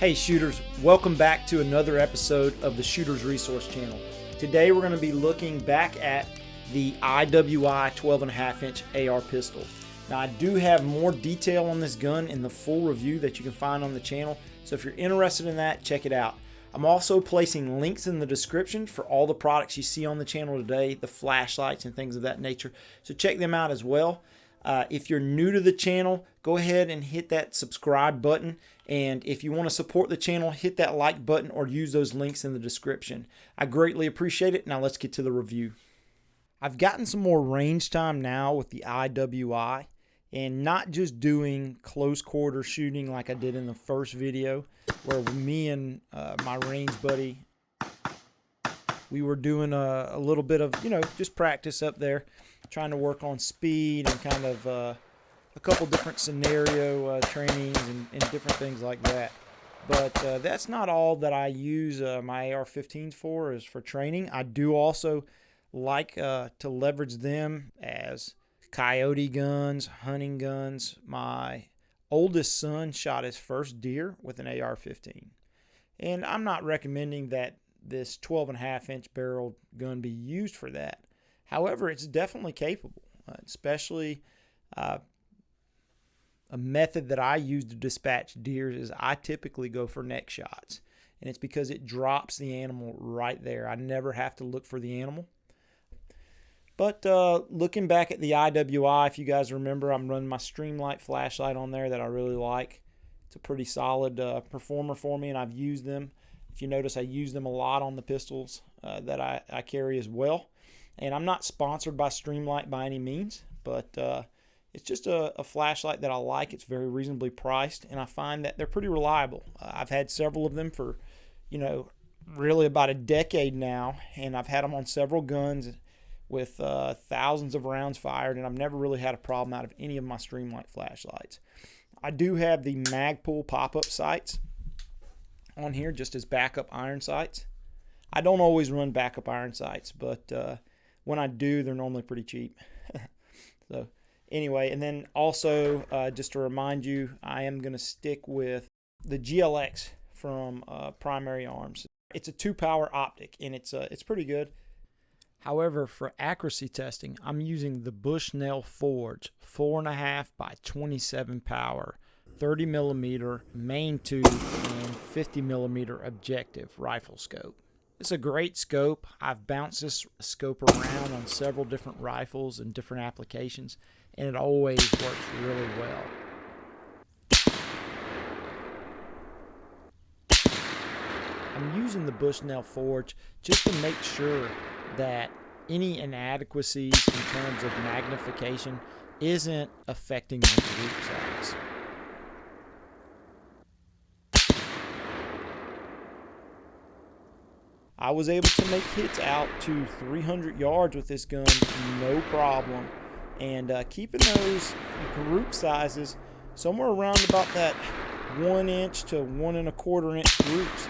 Hey shooters, welcome back to another episode of the Shooter's Resource Channel. Today we're going to be looking back at the IWI 12.5-inch AR pistol. Now I do have more detail on this gun in the full review that you can find on the channel, so if you're interested in that, check it out. I'm also placing links in the description for all the products you see on the channel today, the flashlights and things of that nature, so check them out as well. If you're new to the channel, go ahead and hit that subscribe button. And if you want to support the channel, hit that like button or use those links in the description. I greatly appreciate it. Now let's get to the review. I've gotten some more range time now with the IWI and not just doing close quarter shooting like I did in the first video where me and my range buddy, we were doing a little bit of, just practice up there, trying to work on speed and kind of a couple different scenario trainings and different things like that. But that's not all that I use my AR-15s for, is for training. I do also like to leverage them as coyote guns, hunting guns. My oldest son shot his first deer with an AR-15. And I'm not recommending that this 12.5-inch barrel gun be used for that. However, it's definitely capable, especially a method that I use to dispatch deer is I typically go for neck shots. And it's because it drops the animal right there. I never have to look for the animal. But looking back at the IWI, if you guys remember, I'm running my Streamlight flashlight on there that I really like. It's a pretty solid performer for me, and I've used them. If you notice, I use them a lot on the pistols that I carry as well. And I'm not sponsored by Streamlight by any means, but it's just a flashlight that I like. It's very reasonably priced, and I find that they're pretty reliable. I've had several of them for, really about a decade now, and I've had them on several guns with thousands of rounds fired, and I've never really had a problem out of any of my Streamlight flashlights. I do have the Magpul pop-up sights on here just as backup iron sights. I don't always run backup iron sights, but when I do, they're normally pretty cheap. So anyway, and then also just to remind you, I am going to stick with the GLX from Primary Arms. It's a 2-power optic, and it's pretty good. However, for accuracy testing, I'm using the Bushnell Forge 4.5 by 27 power, 30 millimeter main tube, and 50 millimeter objective rifle scope. It's a great scope. I've bounced this scope around on several different rifles and different applications, and it always works really well. I'm using the Bushnell Forge just to make sure that any inadequacies in terms of magnification isn't affecting my group size. I was able to make hits out to 300 yards with this gun, no problem. And keeping those group sizes somewhere around about that 1 inch to 1 1/4 inch groups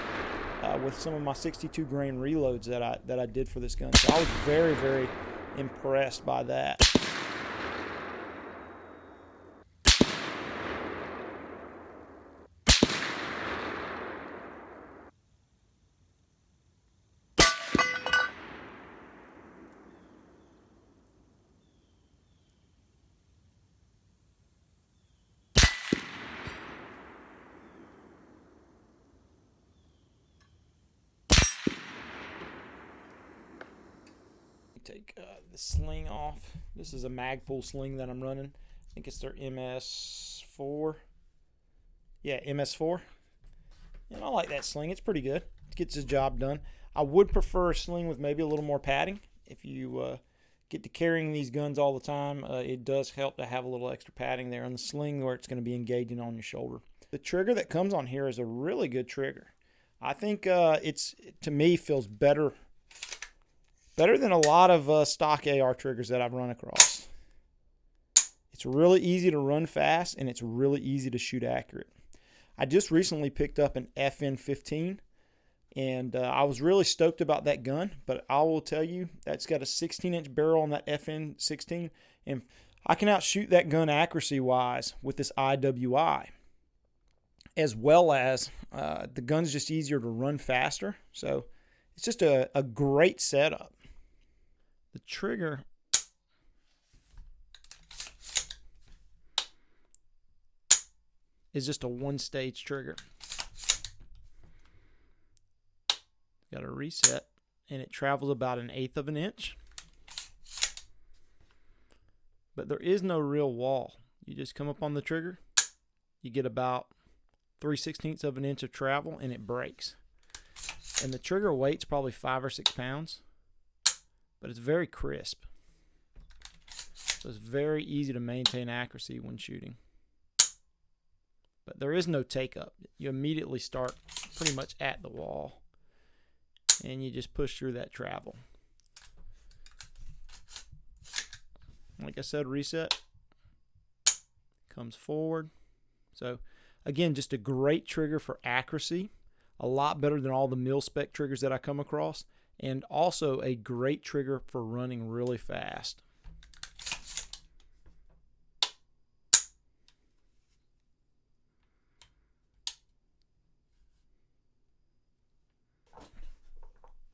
with some of my 62 grain reloads that I did for this gun. So I was very, very impressed by that. Take the sling off. This is a Magpul sling that I'm running. I think it's their MS4. Yeah, MS4. And I like that sling. It's pretty good. It gets the job done. I would prefer a sling with maybe a little more padding. If you get to carrying these guns all the time, it does help to have a little extra padding there on the sling where it's going to be engaging on your shoulder. The trigger that comes on here is a really good trigger. I think it's, to me, feels better than a lot of stock AR triggers that I've run across. It's really easy to run fast, and it's really easy to shoot accurate. I just recently picked up an FN15, and I was really stoked about that gun, but I will tell you, that's got a 16-inch barrel on that FN16, and I can outshoot that gun accuracy-wise with this IWI. as well as the gun's just easier to run faster. So it's just a great setup. The trigger is just a one-stage trigger. Got a reset, and it travels about 1/8 of an inch. But there is no real wall. You just come up on the trigger, you get about 3/16 of an inch of travel, and it breaks. And the trigger weight's probably 5 or 6 pounds, but it's very crisp. So it's very easy to maintain accuracy when shooting. But there is no take up. You immediately start pretty much at the wall, and you just push through that travel. Like I said, reset, comes forward. So again, just a great trigger for accuracy, a lot better than all the mil-spec triggers that I come across, and also a great trigger for running really fast.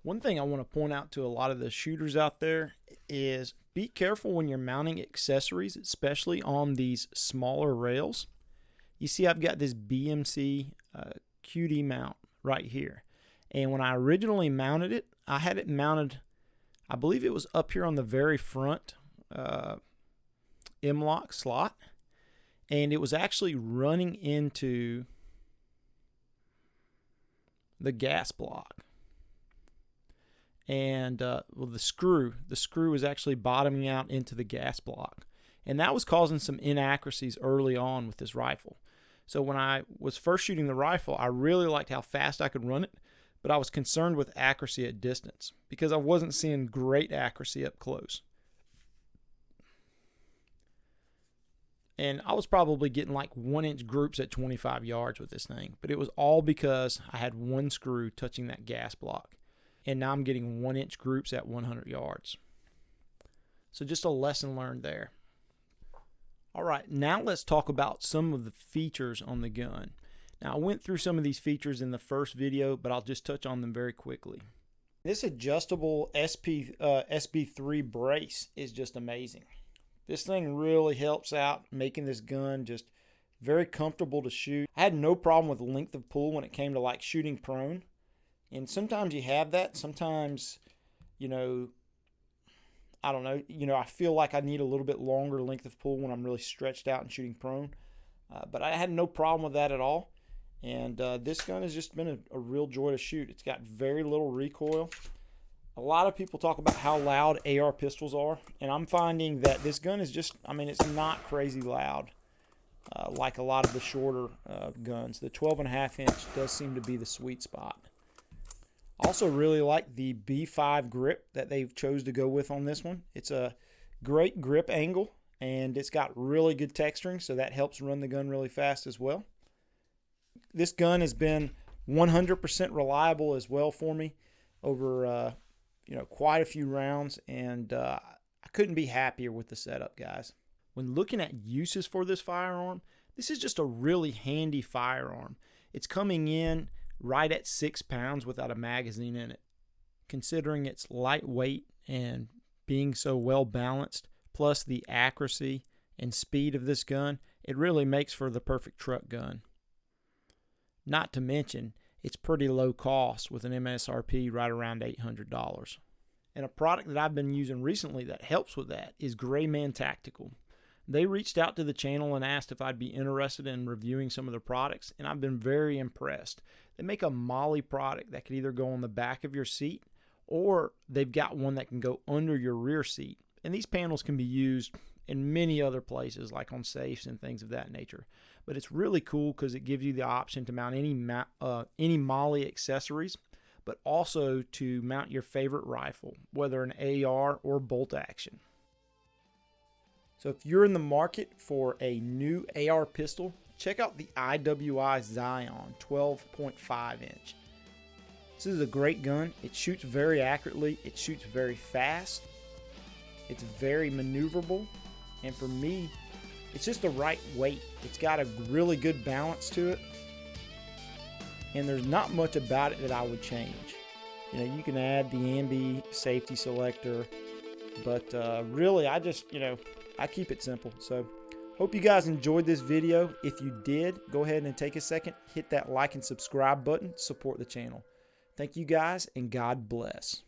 One thing I want to point out to a lot of the shooters out there is be careful when you're mounting accessories, especially on these smaller rails. You see I've got this BMC QD mount right here. And when I originally mounted it, I had it mounted, I believe it was up here on the very front M-lock slot. And it was actually running into the gas block. And well, the screw was actually bottoming out into the gas block, and that was causing some inaccuracies early on with this rifle. So when I was first shooting the rifle, I really liked how fast I could run it, but I was concerned with accuracy at distance because I wasn't seeing great accuracy up close. And I was probably getting like 1-inch groups at 25 yards with this thing, but it was all because I had one screw touching that gas block. And now I'm getting 1-inch groups at 100 yards. So just a lesson learned there. All right, now let's talk about some of the features on the gun. Now I went through some of these features in the first video, but I'll just touch on them very quickly. This adjustable SB3 brace is just amazing. This thing really helps out, making this gun just very comfortable to shoot. I had no problem with length of pull when it came to like shooting prone. And sometimes you have that. Sometimes, I don't know, I feel like I need a little bit longer length of pull when I'm really stretched out and shooting prone. But I had no problem with that at all. And this gun has just been a real joy to shoot. It's got very little recoil. A lot of people talk about how loud AR pistols are. And I'm finding that this gun is just, it's not crazy loud like a lot of the shorter guns. The 12.5 inch does seem to be the sweet spot. Also really like the B5 grip that they've chose to go with on this one. It's a great grip angle, and it's got really good texturing, so that helps run the gun really fast as well. This gun has been 100% reliable as well for me over quite a few rounds, and I couldn't be happier with the setup, guys. When looking at uses for this firearm, this is just a really handy firearm. It's coming in right at 6 pounds without a magazine in it. Considering its lightweight and being so well balanced, plus the accuracy and speed of this gun, it really makes for the perfect truck gun. Not to mention, it's pretty low cost with an MSRP right around $800. And a product that I've been using recently that helps with that is Gray Man Tactical. They reached out to the channel and asked if I'd be interested in reviewing some of their products, and I've been very impressed. They make a MOLLE product that could either go on the back of your seat, or they've got one that can go under your rear seat. And these panels can be used in many other places, like on safes and things of that nature. But it's really cool because it gives you the option to mount any MOLLE accessories, but also to mount your favorite rifle, whether an AR or bolt action. So if you're in the market for a new AR pistol, check out the IWI Zion 12.5 inch. This is a great gun. It shoots very accurately. It shoots very fast. It's very maneuverable. And for me, it's just the right weight. It's got a really good balance to it. and there's not much about it that I would change. You know, you can add the ambi safety selector, but really I just, I keep it simple. So hope you guys enjoyed this video. If you did, go ahead and take a second, hit that like and subscribe button, support the channel. Thank you guys, and God bless.